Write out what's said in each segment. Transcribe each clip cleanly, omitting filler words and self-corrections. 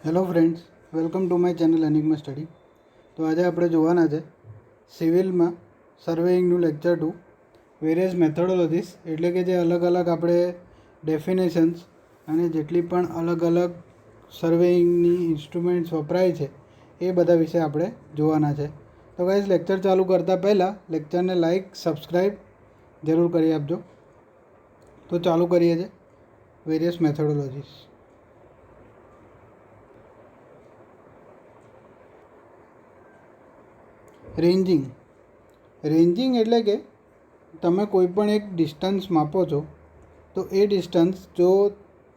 Hello friends, welcome to my channel Enigma Study. તો આજે આપણે જોવાના છે સિવિલમાં સર્વેઇંગનું લેક્ચર 2 વેરિયસ મેથોડોલોજીસ, એટલે કે જે અલગ અલગ આપણે ડેફિનેશન્સ અને જેટલી પણ અલગ અલગ સર્વેઇંગની ઇન્સ્ટ્રુમેન્ટ્સ વપરાય છે એ બધા વિશે આપણે જોવાના છે. તો ગાઈઝ, લેક્ચર ચાલુ કરતાં પહેલાં લેક્ચરને લાઇક, સબસ્ક્રાઈબ જરૂર કરી આપજો. તો ચાલુ કરીએ છીએ વેરિયસ મેથોડોલોજીસ. રેન્જિંગ એટલે કે તમે કોઈ પણ એક ડિસ્ટન્સ માપો છો, તો એ ડિસ્ટન્સ જો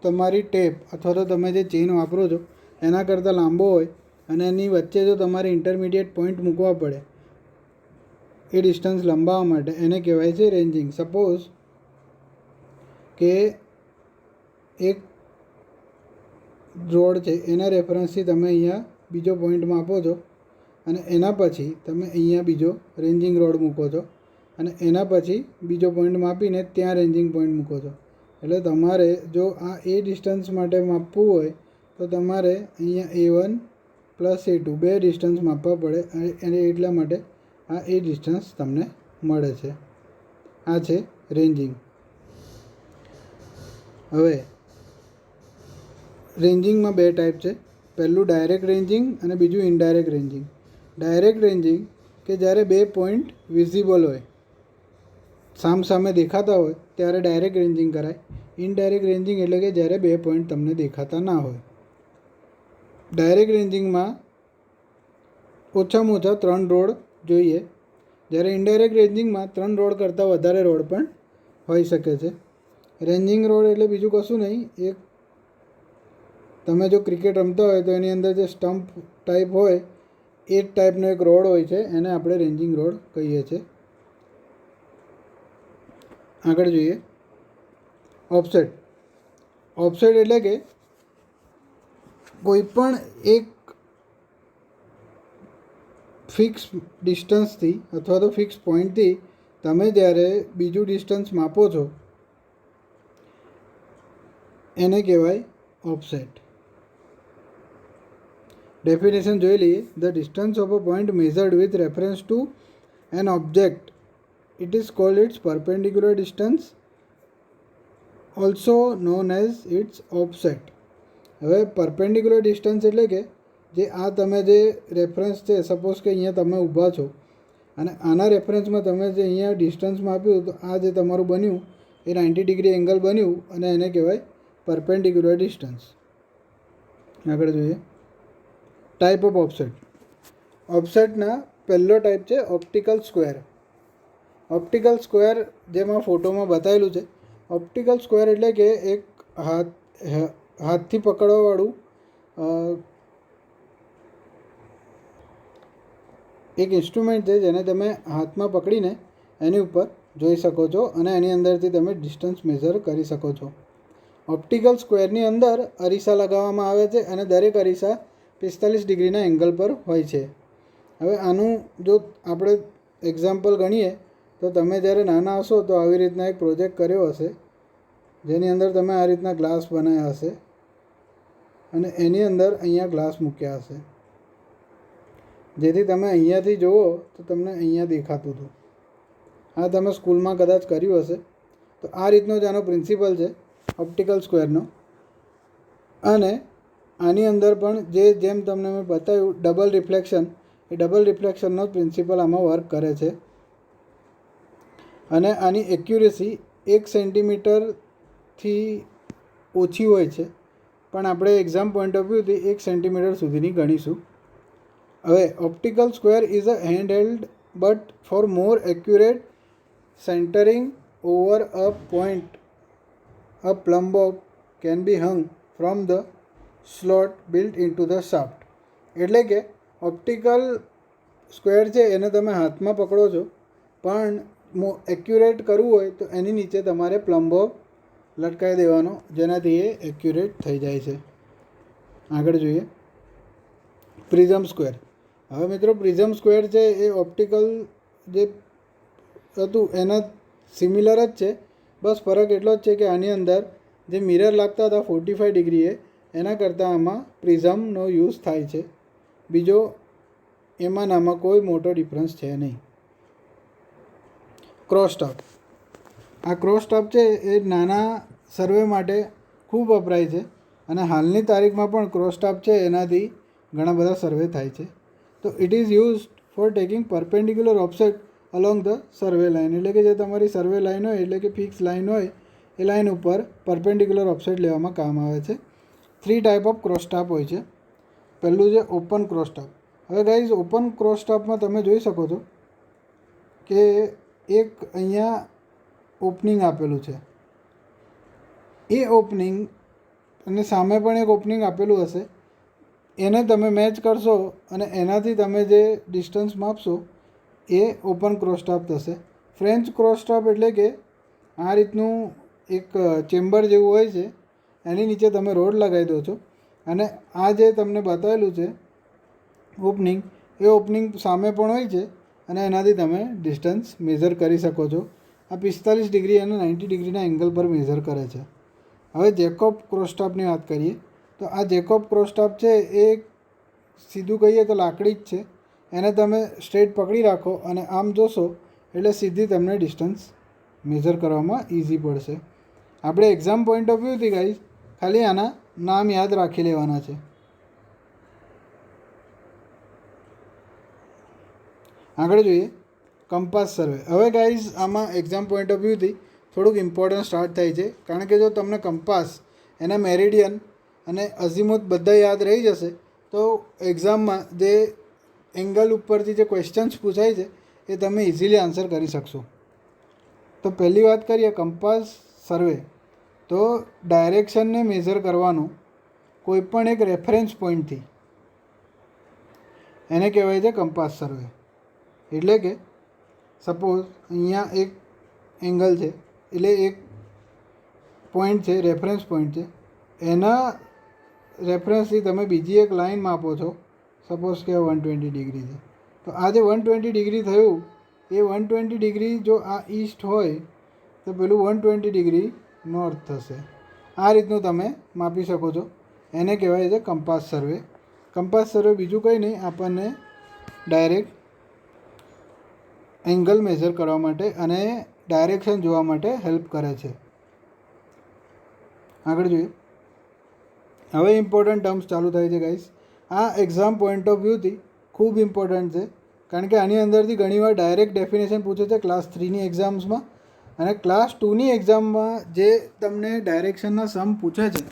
તમારી ટેપ અથવા તો તમે જે ચેઇન વાપરો છો એના કરતાં લાંબો હોય અને એની વચ્ચે જો તમારે ઇન્ટરમીડિયેટ પોઈન્ટ મૂકવા પડે એ ડિસ્ટન્સ લંબાવવા માટે, એને કહેવાય છે રેન્જિંગ. સપોઝ કે એક રોડ છે, એના રેફરન્સથી તમે અહીંયા બીજો પોઈન્ટ માપો છો અને એના પછી તમે અહીંયા બીજો રેન્જિંગ રોડ મૂકો છો અને એના પછી બીજો પોઈન્ટ માપીને ત્યાં રેન્જિંગ પોઈન્ટ મૂકો છો. એટલે તમારે જો આ એ ડિસ્ટન્સ માટે માપવું હોય તો તમારે અહીંયા A1 પ્લસ A2 બે ડિસ્ટન્સ માપવા પડે અને એટલા માટે આ એ ડિસ્ટન્સ તમને મળે છે. આ છે રેન્જિંગ. હવે રેન્જિંગમાં બે ટાઈપ છે. પહેલું ડાયરેક્ટ રેન્જિંગ અને બીજું ઇનડાયરેક્ટ રેન્જિંગ. ડાયરેક્ટ રેન્જિંગ કે જ્યારે બે પોઈન્ટ વિઝિબલ હોય, સામે દેખાતા હોય ત્યારે ડાયરેક્ટ રેન્જિંગ કરાય. ઇનડાયરેક્ટ રેન્જિંગ એટલે કે જ્યારે બે પોઈન્ટ તમને દેખાતા ના હોય. ડાયરેક્ટ રેન્જિંગમાં ઓછામાં ઓછા 3 રોડ જોઈએ, જ્યારે ઇનડાયરેક્ટ રેન્જિંગમાં 3 રોડ કરતાં વધારે રોડ પણ હોઈ શકે છે. રેન્જિંગ રોડ એટલે બીજું કશું નહીં, એક તમે જો ક્રિકેટ રમતા હોય તો એની અંદર જે સ્ટમ્પ ટાઈપ હોય એ જ ટાઈપનો એક રોડ હોય છે, એને આપણે રેન્જિંગ રોડ કહીએ છીએ. આગળ જોઈએ ઓફસેટ. ઓફસેટ એટલે કે કોઈ પણ એક ફિક્સ ડિસ્ટન્સથી અથવા તો ફિક્સ પોઈન્ટથી તમે જ્યારે બીજું ડિસ્ટન્સ માપો છો એને કહેવાય ઓફસેટ. ડેફિનેશન જોઈ લઈએ. The distance of a point measured with reference to an object, it is called its perpendicular distance, also known as its offset. હવે પરપેન્ડિક્યુલર ડિસ્ટન્સ એટલે કે જે આ તમે જે રેફરન્સ છે, સપોઝ કે અહીંયા તમે ઊભા છો અને આના રેફરન્સમાં તમે જે અહીંયા ડિસ્ટન્સમાં આપ્યું તો આ જે તમારું બન્યું એ 90 ડિગ્રી એંગલ બન્યું અને એને કહેવાય પરપેન્ડિક્યુલર ડિસ્ટન્સ. આગળ જોઈએ ટાઈપ ઓફ ઓફસેટ. ઓફસેટના પહેલો ટાઈપ છે ઓપ્ટિકલ સ્ક્વેર. ઓપ્ટિકલ સ્ક્વેર જેમાં ફોટોમાં બતાવેલું છે. ઓપ્ટિકલ સ્ક્વેર એટલે કે એક હાથથી પકડવાવાળું એક ઇન્સ્ટ્રુમેન્ટ છે જેને તમે હાથમાં પકડીને એની ઉપર જોઈ શકો છો અને એની અંદરથી તમે ડિસ્ટન્સ મેઝર કરી શકો છો. ઓપ્ટિકલ સ્ક્વેરની અંદર અરીસા લગાવવામાં આવે છે અને દરેક અરીસા 45 ડિગ્રીના એંગલ પર હોય છે. હવે આનું જો આપણે એક્ઝામ્પલ ગણીએ તો તમે જ્યારે નાના હશો તો આવી રીતના એક પ્રોજેક્ટ કર્યો હશે જેની અંદર તમે આ રીતના ગ્લાસ બનાવ્યા હશે અને એની અંદર અહીંયા ગ્લાસ મૂક્યા હશે, જેથી તમે અહીંયાથી જુઓ તો તમને અહીંયા દેખાતું હતું. આ તમે સ્કૂલમાં કદાચ કર્યું હશે. તો આ રીતનો જ આનો પ્રિન્સિપલ છે ઓપ્ટિકલ સ્ક્વેરનો. અને આની અંદર પણ જેમ તમને મેં બતાવ્યું ડબલ રિફ્લેક્શન, એ ડબલ રિફ્લેક્શનનો જ પ્રિન્સિપલ આમાં વર્ક કરે છે. અને આની એક્યુરેસી 1 સેન્ટીમીટરથી ઓછી હોય છે, પણ આપણે એક્ઝામ પોઈન્ટ ઓફ વ્યૂથી 1 સેન્ટીમીટર સુધીની ગણીશું. હવે optical square is a hand held but for more accurate centring over a point, a plum Bob can be hung from the slot built in to the shaft. એટલે કે optical square છે એને તમે હાથમાં પકડો છો, પણ એક્યુરેટ કરવું હોય તો એની નીચે તમારે પ્લમ બોબ લટકાવી દેવાનો, જેનાથી એ એક્યુરેટ થઈ જાય છે. આગળ જોઈએ પ્રિઝમ સ્ક્વેર. હવે મિત્રો, પ્રિઝમ સ્ક્વેર છે એ ઓપ્ટિકલ જે હતું એના સિમિલર જ છે, બસ ફરક એટલો જ છે કે આની અંદર જે મિરર લાગતા હતા 45 ડિગ્રીએ એના કરતાં આમાં પ્રિઝમનો યુઝ થાય છે. બીજો એમાં આમાં કોઈ મોટો ડિફરન્સ છે નહીં. Cross tub. આ ક્રોસ ટબ છે એ નાના સર્વે માટે ખૂબ વપરાય છે અને હાલની તારીખમાં પણ ક્રોસ ટબ છે એનાથી ઘણા બધા સર્વે થાય છે. તો it is use for taking perpendicular offset along the survey line. એટલે કે જે તમારી સર્વે લાઇન હોય એટલે કે ફિક્સ લાઇન હોય એ લાઇન ઉપર પરપેન્ડિક્યુલર ઓફસેટ લેવામાં કામ આવે છે. 3 ટાઈપ ઓફ ક્રોસ ટબ હોય છે. પહેલું છે ઓપન ક્રોસ ટબ. હવે ગાઈઝ ઓપન ક્રોસ ટબમાં તમે જોઈ શકો છો કે એક અહીંયા ઓપનિંગ આપેલું છે. એ ઓપનિંગ અને સામે પણ એક ઓપનિંગ આપેલું હશે. એને તમે મેચ કરશો અને એનાથી તમે જે ડિસ્ટન્સ માપશો એ ઓપન ક્રોસ ટબ થશે. ફ્રેન્ચ ક્રોસ ટબ એટલે કે આ રીતનું એક ચેમ્બર જેવું હોય છે, એની નીચે તમે રોડ લગાવી દો છો અને આ જે તમને બતાવેલું છે ઓપનિંગ, એ ઓપનિંગ સામે પણ હોય છે અને એનાથી તમે ડિસ્ટન્સ મેઝર કરી શકો છો. આ 45 ડિગ્રી અને 90 ડિગ્રીના એંગલ પર મેઝર કરે છે. હવે જેકોબ ક્રોસ ટબની વાત કરીએ તો આ જેકોબ ક્રોસ ટબ છે એ સીધું કહીએ તો લાકડી જ છે. એને તમે સ્ટ્રેટ પકડી રાખો અને આમ જોશો એટલે સીધી તમને ડિસ્ટન્સ મેઝર કરવામાં ઇઝી પડશે. આપણે એક્ઝામ પોઈન્ટ ઓફ વ્યૂથી ગાઈઝ ખાલી આના નામ યાદ રાખી લેવાના છે. આગળ જોઈએ કંપાસ સર્વે. હવે ગાઈઝ આમાં એક્ઝામ પોઈન્ટ ઓફ વ્યૂથી થોડુંક ઇમ્પોર્ટન્ટ સ્ટાર્ટ થાય છે, કારણ કે જો તમને કંપાસ, એના મેરિડિયન અને અઝીમુથ બધા યાદ રહી જશે તો એક્ઝામમાં જે એંગલ ઉપરથી જે ક્વેશ્ચન્સ પૂછાય છે એ તમે ઇઝીલી આન્સર કરી શકશો. તો પહેલી વાત કરીએ કંપાસ સર્વે. તો ડાયરેક્શનને મેઝર કરવાનું કોઈ પણ એક રેફરન્સ પોઈન્ટથી એને કહેવાય છે કંપાસ સર્વે. એટલે કે સપોઝ અહીંયા એક એંગલ છે, એટલે એક પોઈન્ટ છે, રેફરન્સ પોઈન્ટ છે, એના રેફરન્સથી તમે બીજી એક લાઈન માપો છો. સપોઝ કે 120 ડિગ્રી છે, તો આ જે 120 ડિગ્રી થયું એ 120 ડિગ્રી જો આ ઈસ્ટ હોય તો પેલું 120 ડિગ્રી નોર્થ થશે. આ રીતનું તમે માપી શકો છો. એને કહેવાય છે કંપાસ સર્વે. કંપાસ સર્વે બીજું કંઈ નહીં, આપણને ડાયરેક્ટ એંગલ મેઝર કરવા માટે અને ડાયરેક્શન જોવા માટે હેલ્પ કરે છે. આગળ જોઈએ. હવે ઇમ્પોર્ટન્ટ ટર્મ્સ ચાલુ થાય છે ગાઈસ. આ એક્ઝામ પોઈન્ટ ઓફ વ્યૂથી ખૂબ ઇમ્પોર્ટન્ટ છે, કારણ કે આની અંદરથી ઘણીવાર ડાયરેક્ટ ડેફિનેશન પૂછે છે ક્લાસ 3ની એક્ઝામ્સમાં, અને ક્લાસ 2ની એક્ઝામમાં જે તમને ડાયરેક્શનના સમ પૂછે છે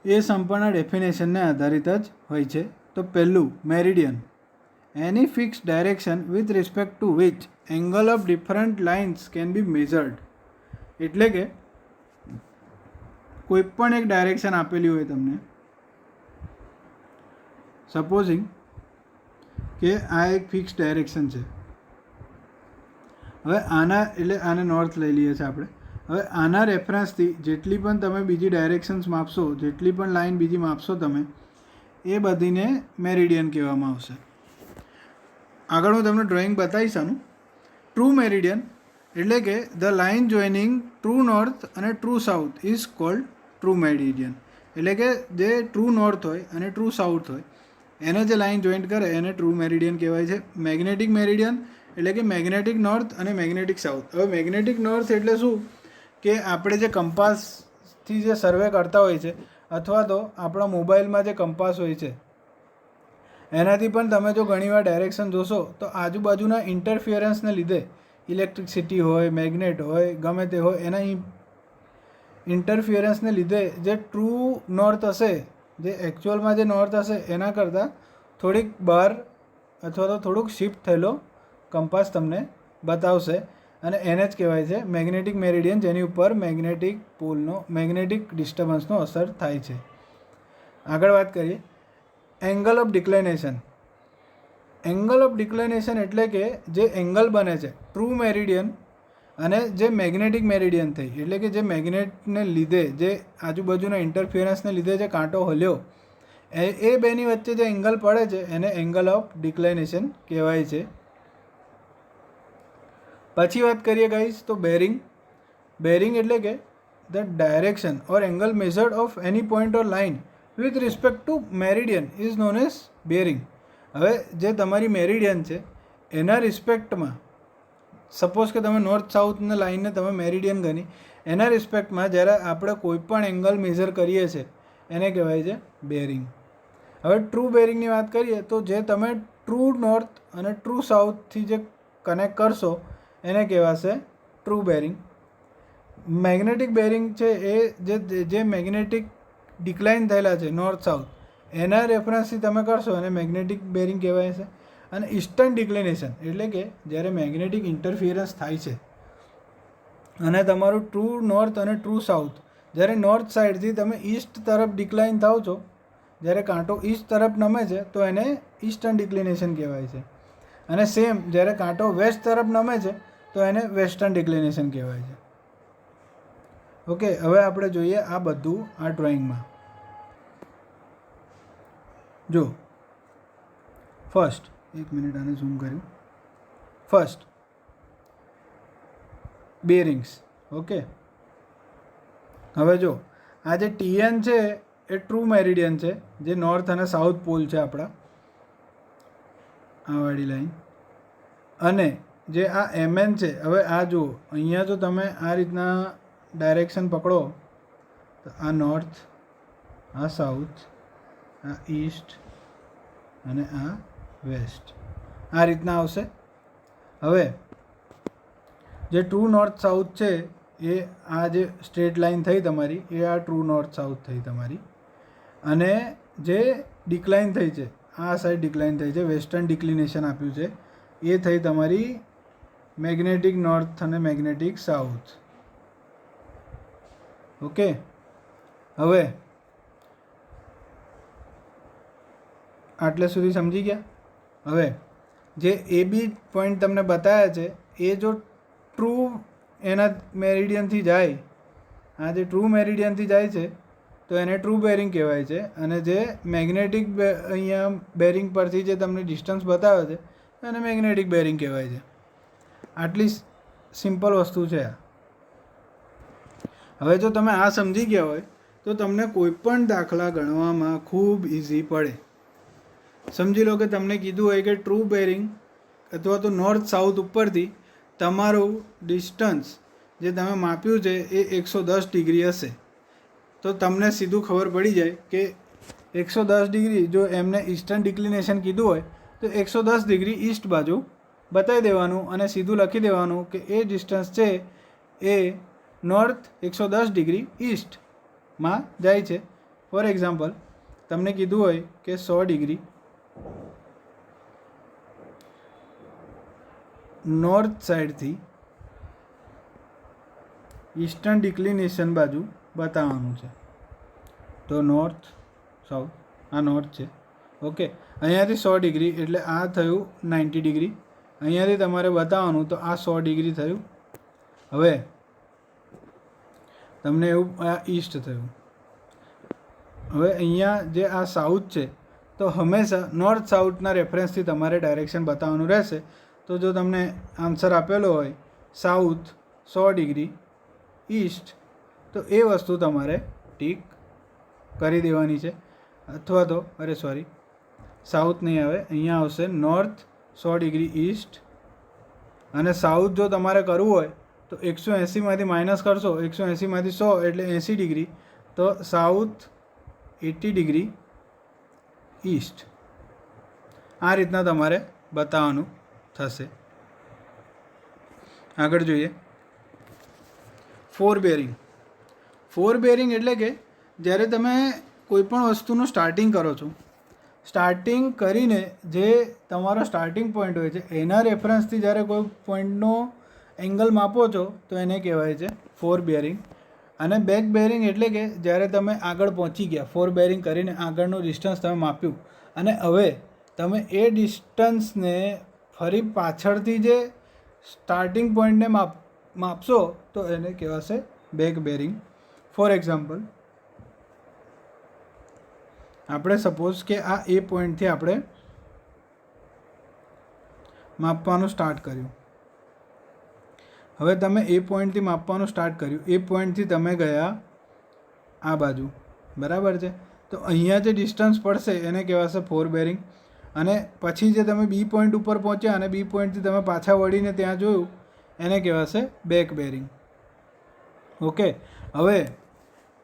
એ સમ પરના ડેફિનેશનને આધારિત જ હોય છે. તો પહેલું meridian, any fix direction with respect to which angle of different lines can be measured. એટલે કે કોઈ પણ એક ડાયરેક્શન આપેલી હોય તમને, સપોઝિંગ કે આ એક ફિક્સ ડાયરેક્શન છે. હવે આના એટલે આને નોર્થ લઈ લઈએ છીએ આપણે. હવે આના રેફરન્સથી જેટલી પણ તમે બીજી ડાયરેક્શન્સ માપશો, જેટલી પણ લાઇન બીજી માપશો તમે, એ બધીને મેરિડિયન કહેવામાં આવશે. આગળ હું તમને ડ્રોઈંગ બતાવીશ આનું. ટ્રુ મેરિડિયન એટલે કે the line joining true north અને true south is called true meridian. એટલે કે જે ટ્રુ નોર્થ હોય અને ટ્રુ સાઉથ હોય એને જે લાઇન જોઈન્ટ કરે એને ટ્રુ મેરિડિયન કહેવાય છે. મેગ્નેટિક મેરિડિયન એટલે કે મેગ્નેટિક નોર્થ અને મેગ્નેટિક સાઉથ. હવે મેગ્નેટિક નોર્થ એટલે શું કે આપણે જે કંપાસથી જે સર્વે કરતા હોય છે, અથવા તો આપણા મોબાઈલમાં જે કંપાસ હોય છે એનાથી પણ તમે જો ઘણીવાર ડાયરેક્શન જોશો તો આજુબાજુના ઇન્ટરફિયરન્સને લીધે, ઇલેક્ટ્રિસિટી હોય, મેગ્નેટ હોય, ગમે તે હોય, એના ઇન્ટરફિયરન્સને લીધે જે ટ્રુ નોર્થ હશે, જે એકચ્યુઅલમાં જે નોર્થ હશે એના કરતાં થોડીક બહાર અથવા તો થોડુંક શિફ્ટ થયેલો કંપાસ તમને બતાવશે, અને એને જ કહેવાય છે મેગ્નેટિક મેરિડિયન, જેની ઉપર મેગ્નેટિક પોલનો, મેગ્નેટિક ડિસ્ટર્બન્સનો અસર થાય છે. આગળ વાત કરીએ એંગલ ઓફ ડિક્લાઇનેશન. એંગલ ઓફ ડિક્લાઇનેશન એટલે કે જે એંગલ બને છે ટ્રુ મેરિડિયન અને જે મેગ્નેટિક મેરિડિયન થઈ, એટલે કે જે મેગ્નેટને લીધે, જે આજુબાજુના ઇન્ટરફિયરન્સને લીધે જે કાંટો હલ્યો એ બેની વચ્ચે જે એંગલ પડે છે એને એંગલ ઓફ ડિક્લાઇનેશન કહેવાય છે. પછી વાત કરીએ ગાઈસ તો બેરિંગ. બેરિંગ એટલે કે the direction or angle measured of any point or line with respect to meridian is known as bearing. હવે જે તમારી મેરિડિયન છે એના રિસ્પેક્ટમાં, સપોઝ કે તમે નોર્થ સાઉથને લાઈનને તમે મેરિડિયન ગણી, એના રિસ્પેક્ટમાં જ્યારે આપણે કોઈ પણ એંગલ મેઝર કરીએ છીએ એને કહેવાય છે બેરિંગ. હવે ટ્રુ બેરિંગની વાત કરીએ તો જે તમે ટ્રુ નોર્થ અને ટ્રુ સાઉથથી જે કનેક્ટ કરશો એને કહેવાશે ટ્રુ બેરિંગ. મેગ્નેટિક બેરિંગ છે એ જે મેગ્નેટિક ડિક્લાઇન થયેલા છે નોર્થ સાઉથ એના રેફરન્સથી તમે કરશો એને મેગ્નેટિક બેરિંગ કહેવાય છે. અને ઇસ્ટર્ન ડિક્લિનેશન એટલે કે જ્યારે મેગ્નેટિક ઇન્ટરફિયરન્સ થાય છે અને તમારું ટ્રુ નોર્થ અને ટ્રુ સાઉથ, જ્યારે નોર્થ સાઈડથી તમે ઈસ્ટ તરફ ડિક્લાઇન થાવ છો, જ્યારે કાંટો ઈસ્ટ તરફ નમે છે તો એને ઈસ્ટર્ન ડિક્લિનેશન કહેવાય છે. અને સેમ જ્યારે કાંટો વેસ્ટ તરફ નમે છે તો એને વેસ્ટર્ન ડિક્લિનેશન કહેવાય છે. ઓકે, હવે આપણે જોઈએ આ બધું આ ડ્રોઈંગમાં. જો ફર્સ્ટ, એક મિનિટ આને ઝૂમ કર્યું. First bearings. ઓકે, હવે જો આ જે TN છે એ ટ્રુ મેરિડિયન છે, જે નોર્થ અને સાઉથ પોલ છે આપણા, આ વાળી લાઈન. અને જે આ MN છે, હવે આ જુઓ અહીંયા જો તમે આ રીતના ડાયરેક્શન પકડો તો આ નોર્થ, આ સાઉથ, આ ઈસ્ટ અને આ વેસ્ટ, આ રીતના આવશે. હવે જે ટ્રુ નોર્થ સાઉથ છે એ આ જે સ્ટ્રેટ લાઈન થઈ તમારી એ આ ટ્રુ નોર્થ સાઉથ થઈ તમારી. અને જે ડિક્લાઇન થઈ છે આ સાઈડ ડિક્લાઇન થઈ છે, વેસ્ટર્ન ડિક્લિનેશન આપ્યું છે, એ થઈ તમારી મેગ્નેટિક નોર્થ અને મેગ્નેટિક સાઉથ. ઓકે, હવે આટલે સુધી સમજી ગયા. હવે જે AB પોઈન્ટ તમને બતાવ્યા છે એ જો ટ્રુ એના મેરિડિયનથી જાય, આ જે ટ્રુ મેરિડિયનથી જાય છે તો એને ટ્રુ બેરિંગ કહેવાય છે. અને જે મેગ્નેટિક અહીંયા બેરિંગ પરથી જે તમને ડિસ્ટન્સ બતાવે છે એને મેગ્નેટિક બેરિંગ કહેવાય છે. આટલી સિમ્પલ વસ્તુ છે આ. હવે જો તમે આ સમજી ગયા હોય તો તમને કોઈ પણ દાખલા ગણવામાં ખૂબ ઇઝી પડે. સમજી લો કે તમને કીધું હોય કે ટ્રુ બેરિંગ અથવા તો નોર્થ સાઉથ ઉપરથી તમારું ડિસ્ટન્સ જે તમે માપ્યું છે એ 110 ડિગ્રી હશે, તો તમને સીધું ખબર પડી જાય કે 110 ડિગ્રી જો એમને ઈસ્ટર્ન ડિક્લિનેશન કીધું હોય તો 110 ડિગ્રી ઈસ્ટ બાજુ બતાવી દેવાનું અને સીધું લખી દેવાનું કે એ ડિસ્ટન્સ છે એ નોર્થ 110 ડિગ્રી ઈસ્ટમાં જાય છે. ફોર એક્ઝામ્પલ તમને કીધું હોય કે 100 ડિગ્રી નોર્થ સાઈડથી ઈસ્ટર્ન ડિક્લિનેશન બાજુ બતાવવાનું છે, તો નોર્થ સાઉથ, આ નોર્થ છે. ઓકે, અહીંયાથી 100 ડિગ્રી એટલે આ થયું 90 ડિગ્રી. અહીંયાથી તમારે બતાવવાનું તો આ 100 ડિગ્રી થયું. હવે તમને એવું આ ઈસ્ટ થયું. હવે અહીંયા જે આ સાઉથ છે તો હંમેશા નોર્થ સાઉથના રેફરન્સથી તમારે ડાયરેક્શન બતાવવાનું રહેશે. તો જો તમને આન્સર આપેલો હોય સાઉથ 100 ડિગ્રી ઈસ્ટ તો એ વસ્તુ તમારે ટીક કરી દેવાની છે. અથવા તો સાઉથ નહીં આવે, અહીંયા આવશે નોર્થ 100 ડિગ્રી ઈસ્ટ. અને સાઉથ જો તમારે કરવું હોય તો 180માંથી માઇનસ કરશો, 180માંથી 100 એટલે 80 ડિગ્રી, તો સાઉથ 80 ડિગ્રી ઈસ્ટ. આ રીતના તમારે બતાવવાનું થશે. આગળ જોઈએ ફોર બેરિંગ. ફોર બેરિંગ એટલે કે જ્યારે તમે કોઈ પણ વસ્તુનું સ્ટાર્ટિંગ કરો છો, સ્ટાર્ટિંગ કરીને જે તમારો સ્ટાર્ટિંગ પોઈન્ટ હોય છે એના રેફરન્સથી જ્યારે કોઈ પોઈન્ટનો એંગલ માપો છો તો એને કહેવાય છે ફોર બેરિંગ. અને બેક બેરિંગ એટલે કે જ્યારે તમે આગળ પહોંચી ગયા, ફોર બેરિંગ કરીને આગળનું ડિસ્ટન્સ તમે માપ્યું અને હવે તમે એ ડિસ્ટન્સને ફરી પાછળથી જે સ્ટાર્ટિંગ પોઈન્ટને માપશો તો એને કહેવાશે બેક બેરિંગ. ફોર એક્ઝામ્પલ આપણે સપોઝ કે આ એ પોઈન્ટથી આપણે માપવાનું સ્ટાર્ટ કર્યું. હવે તમે એ પોઈન્ટથી માપવાનું સ્ટાર્ટ કર્યું, એ પોઈન્ટથી તમે ગયા આ બાજુ, બરાબર છે. તો અહીંયા જે ડિસ્ટન્સ પડશે એને કહેવાશે ફોર બેરિંગ. અને પછી જે તમે બી પોઈન્ટ ઉપર પહોંચ્યા અને બી પોઈન્ટથી તમે પાછા વળીને ત્યાં જોયું એને કહેવાશે બેક બેરિંગ. ઓકે, હવે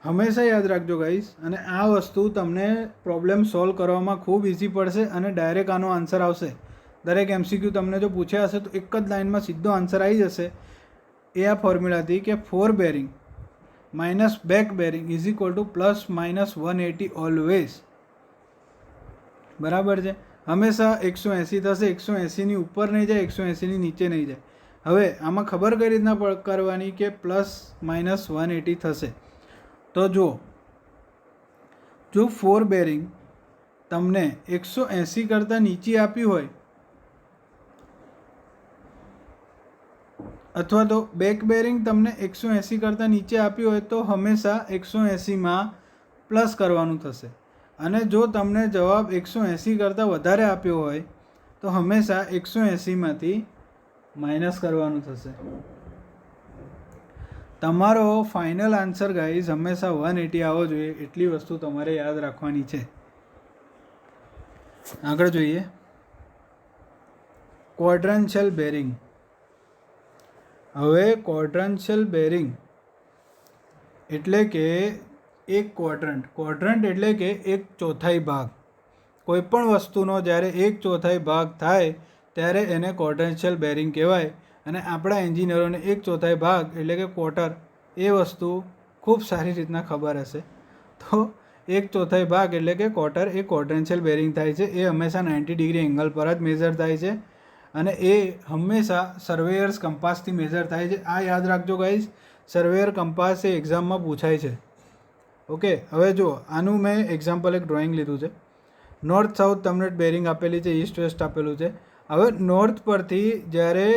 હંમેશા યાદ રાખજો ગાઈસ, અને આ વસ્તુ તમને પ્રોબ્લેમ સોલ્વ કરવામાં ખૂબ ઇઝી પડશે અને ડાયરેક્ટ આનો આન્સર આવશે. દરેક MCQ તમને જો પૂછ્યા હશે તો એક જ લાઇનમાં સીધો આન્સર આવી જશે. એ આ ફોર્મ્યુલાથી કે fore bearing minus back bearing is equal to plus minus 180 always. બરાબર છે, હંમેશા 180 થશે. 180ની ઉપર નહીં જાય, 180ની નીચે નહીં જાય. હવે આમાં ખબર કઈ રીતના કરવાની કે પ્લસ માઇનસ 180 થશે. તો જો ફોર બેરિંગ તમને 180 કરતાં નીચે આપ્યું હોય અથવા તો બેક બેરિંગ તમને 180 કરતાં નીચે આપ્યું હોય તો હંમેશા 180માં પ્લસ કરવાનું થશે. અને જો તમને જવાબ 180 કરતાં વધારે આપ્યો હોય તો હંમેશા 180માંથી માઇનસ કરવાનું થશે. તમારો ફાઇનલ આન્સર ગાઈઝ હંમેશા 180 આવવો જોઈએ, એટલી વસ્તુ તમારે યાદ રાખવાની છે. આગળ જોઈએ ક્વોડ્રન્શિયલ બેરિંગ. હવે ક્વોડ્રન્શિયલ બેરિંગ એટલે કે એક ક્વોડ્રન્ટ એટલે કે એક ચોથાઈ ભાગ. કોઈપણ વસ્તુનો જ્યારે એક ચોથાઈ ભાગ થાય ત્યારે એને ક્વોડ્રન્શિયલ બેરિંગ કહેવાય. અને આપણા એન્જિનિયરોને એક ચોથાઈ ભાગ એટલે કે ક્વોર્ટર એ વસ્તુ ખૂબ સારી રીતના ખબર હશે. તો એક ચોથાઈ ભાગ એટલે કે ક્વોર્ટર એ ક્વોડ્રન્શિયલ બેરિંગ થાય છે. એ હંમેશા 90 ડિગ્રી એંગલ પર જ મેઝર થાય છે અને એ હંમેશા સર્વેયર્સ કંપાસથી મેઝર થાય છે. આ યાદ રાખજો ગાઈઝ, સર્વેયર કંપાસ એ એક્ઝામમાં પૂછાય છે. ઓકે, હવે જો આનું મેં એક્ઝામ્પલ એક ડ્રોઈંગ લીધું છે. નોર્થ સાઉથ તમને બેરિંગ આપેલી છે, ઈસ્ટ વેસ્ટ આપેલું છે. હવે નોર્થ પરથી જ્યારે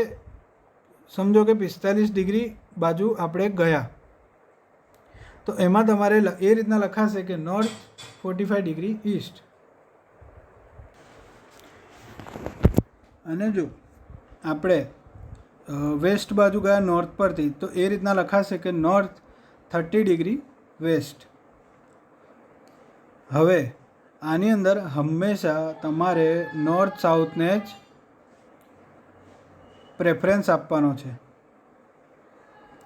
સમજો કે 45 ડિગ્રી બાજુ આપણે ગયા તો એમાં તમારે એ રીતના લખાશે કે નોર્થ 45 ડિગ્રી ઈસ્ટ. અને જો આપણે વેસ્ટ બાજુ ગયા નોર્થ પરથી તો એ રીતના લખાશે કે નોર્થ 30 ડિગ્રી વેસ્ટ. હવે આની અંદર હંમેશા તમારે નોર્થ સાઉથને જ પ્રેફરન્સ આપવાનો છે.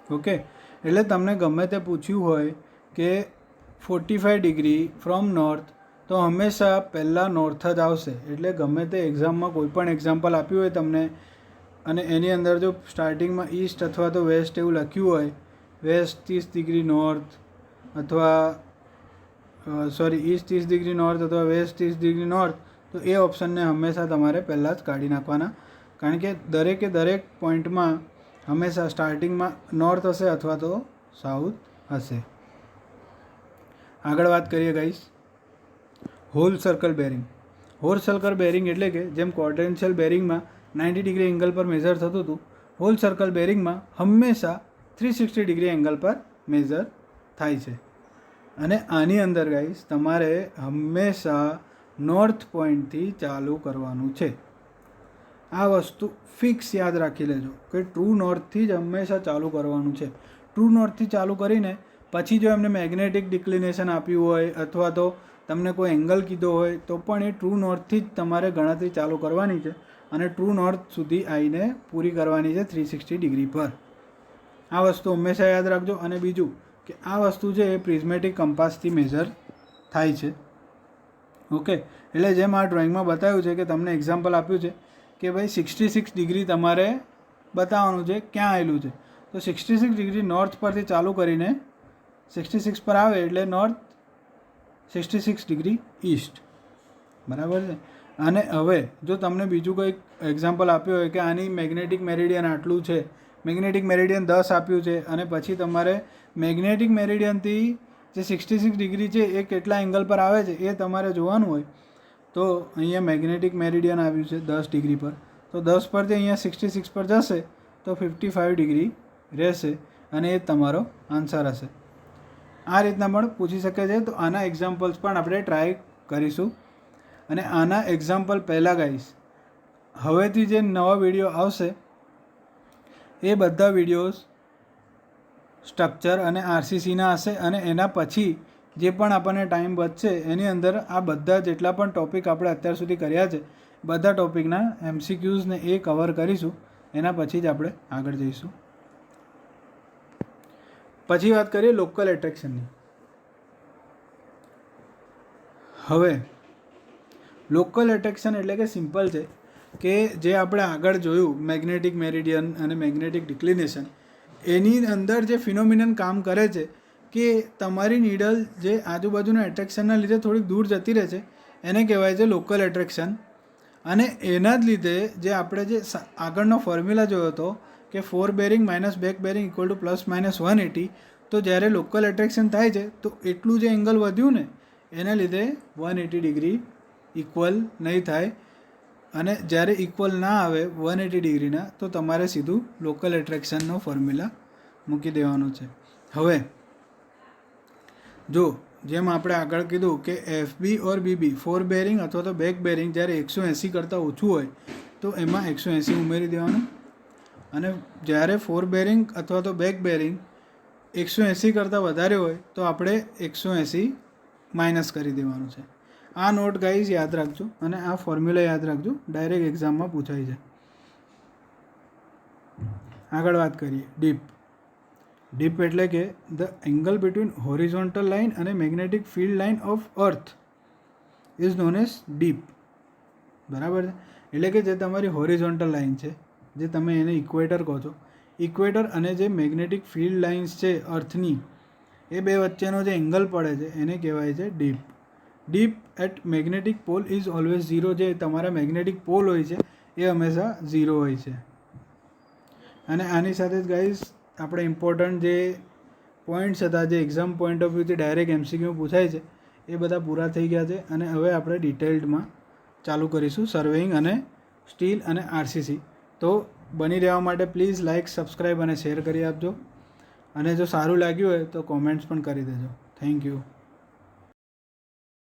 ઓકે, એટલે તમને ગમે તે પૂછ્યું હોય કે 45 ડિગ્રી ફ્રોમ નોર્થ તો હંમેશા પહેલાં નોર્થ જ આવશે. એટલે ગમે તે એક્ઝામમાં કોઈ પણ એક્ઝામ્પલ આપ્યું હોય તમને અને એની અંદર જો સ્ટાર્ટિંગમાં ઈસ્ટ અથવા તો વેસ્ટ એવું લખ્યું હોય, વેસ્ટ 30 ડિગ્રી નોર્થ અથવા ઈસ્ટ 30 ડિગ્રી નોર્થ અથવા વેસ્ટ 30 ડિગ્રી નોર્થ, તો એ ઓપ્શનને હંમેશા તમારે પહેલાં જ કાઢી નાખવાના. કારણ કે દરેકે દરેક પોઈન્ટમાં હંમેશા સ્ટાર્ટિંગમાં નોર્થ હશે અથવા તો સાઉથ હશે. આગળ વાત કરીએ guys whole circle bearing. Whole circle bearing એટલે કે જેમ ક્વોડ્રન્શિયલ બેરિંગમાં 90 ડિગ્રી એંગલ પર મેઝર થતું હતું, હોલ સર્કલ બેરિંગમાં હંમેશા 360 ડિગ્રી એંગલ પર મેઝર થાય છે. અને આની અંદર ગાઈસ તમારે હંમેશા નોર્થ પોઈન્ટથી ચાલુ કરવાનું છે. આ વસ્તુ ફિક્સ યાદ રાખી લેજો કે ટ્રુ નોર્થથી જ હંમેશા ચાલુ કરવાનું છે. ટ્રુ નોર્થથી ચાલુ કરીને પછી જો એમને મેગ્નેટિક ડિક્લિનેશન આપ્યું હોય અથવા તો તમને કોઈ એંગલ કીધો હોય તો પણ એ ટ્રુ નોર્થથી જ તમારે ગણતરી ચાલુ કરવાની છે અને ટ્રુ નોર્થ સુધી આવીને પૂરી કરવાની છે 360 ડિગ્રી પર. આ વસ્તુ હંમેશા યાદ રાખજો. અને બીજું કે આ વસ્તુ છે એ પ્રિઝમેટિક કંપાસથી મેઝર થાય છે. ઓકે, એટલે જેમ આ ડ્રોઈંગમાં બતાવ્યું છે કે તમને એક્ઝામ્પલ આપ્યું છે કે ભાઈ 66 ડિગ્રી તમારે બતાવવાનું છે ક્યાં આવેલું છે. તો 66 ડિગ્રી નોર્થ પરથી ચાલુ કરીને 66 પર આવે એટલે નોર્થ 66 ડિગ્રી ઈસ્ટ. બરાબર છે. અને હવે જો તમને બીજું કંઈક એક્ઝામ્પલ આપ્યું હોય કે આની મેગ્નેટિક મેરિડિયન આટલું છે, મેગ્નેટિક મેરિડિયન 10 આપ્યું છે અને પછી તમારે મેગ્નેટિક મેરિડિયનથી જે 66 ડિગ્રી છે એ કેટલા એંગલ પર આવે છે એ તમારે જોવાનું હોય તો અહીંયા મેગ્નેટિક મેરિડિયન આવ્યું છે 10 ડિગ્રી પર, તો 10 પરથી અહીંયા 66 પર જશે તો 55 ડિગ્રી રહેશે અને એ તમારો આન્સર હશે. આ રીતના પણ પૂછી શકે છે. તો આના એક્ઝામ્પલ્સ પણ આપણે ટ્રાય કરીશું. અને આના એક્ઝામ્પલ પહેલાં ગાઈશ હવેથી જે નવા વિડીયો આવશે એ બધા વિડીયોઝ સ્ટ્રક્ચર અને આરસીસીના હશે અને એના પછી જે પણ આપણને ટાઈમ બચશે એની અંદર આ બધા જેટલા પણ ટૉપિક આપણે અત્યાર સુધી કર્યા છે બધા ટૉપિકના MCQsને એ કવર કરીશું. એના પછી જ આપણે આગળ જઈશું. પછી વાત કરીએ લોકલ એટ્રેક્શનની. હવે લોકલ એટ્રેક્શન એટલે કે સિમ્પલ છે કે જે આપણે આગળ જોયું મેગ્નેટિક મેરિડિયન અને મેગ્નેટિક ડિક્લિનેશન, એની અંદર જે ફિનોમિનન કામ કરે છે કે તમારી નીડલ જે આજુબાજુના એટ્રેક્શનના લીધે થોડીક દૂર જતી રહે છે એને કહેવાય છે લોકલ એટ્રેક્શન. અને એના જ લીધે જે આપણે જે આગળનો ફોર્મ્યુલા જોયો હતો કે fore bearing minus back bearing equal to plus minus 180, તો જ્યારે લોકલ એટ્રેક્શન થાય છે તો એટલું જે એંગલ વધ્યું ને એના લીધે 180 ડિગ્રી ઇક્વલ નહીં થાય. અને જ્યારે ઇક્વલ ના આવે 180 ડિગ્રીના તો તમારે સીધું લોકલ એટ્રેક્શનનો ફોર્મ્યુલા મૂકી દેવાનો છે. હવે જો જેમ આપણે આગળ કીધું કે FB ઓર BB ફોર બેરિંગ અથવા તો બેક બેરિંગ જ્યારે 180 કરતાં ઓછું હોય તો એમાં 180 ઉમેરી દેવાનું. અને જ્યારે ફોર બેરિંગ અથવા તો બેક બેરિંગ 180 કરતાં વધારે હોય તો આપણે 180 માઇનસ કરી દેવાનું છે. આ નોટ ગાઈઝ યાદ રાખજો અને આ ફોર્મ્યુલા યાદ રાખજો, ડાયરેક્ટ એક્ઝામમાં પૂછાય છે. આગળ વાત કરીએ ડીપ. ડીપ એટલે કે the angle between horizontal line અને magnetic field line of earth is known as dip. બરાબર છે? એટલે કે જે તમારી હોરિઝોન્ટલ લાઇન છે, જે તમે એને ઇક્વેટર કહો છો, ઇક્વેટર અને જે મેગ્નેટિક ફિલ્ડ લાઇન્સ છે અર્થની, એ બે વચ્ચેનો જે એંગલ પડે છે એને કહેવાય છે dip. Dip at magnetic pole is always zero. જે તમારા મેગ્નેટિક પોલ હોય છે એ હંમેશા ઝીરો હોય છે. અને આની સાથે જ ગાઈઝ આપણે ઇમ્પોર્ટન્ટ જે પોઈન્ટ્સ હતા જે એક્ઝામ પોઈન્ટ ઓફ વ્યૂથી ડાયરેક્ટ MCQ પૂછાય છે એ બધા પૂરા થઈ ગયા છે. અને હવે આપણે ડિટેલ્ડમાં ચાલુ કરીશું સર્વેઇંગ અને સ્ટીલ અને RCC. તો બની રહેવા માટે પ્લીઝ લાઇક, સબસ્ક્રાઈબ અને શેર કરી આપજો. અને જો સારું લાગ્યું હોય તો કોમેન્ટ્સ પણ કરી દેજો. Thank you.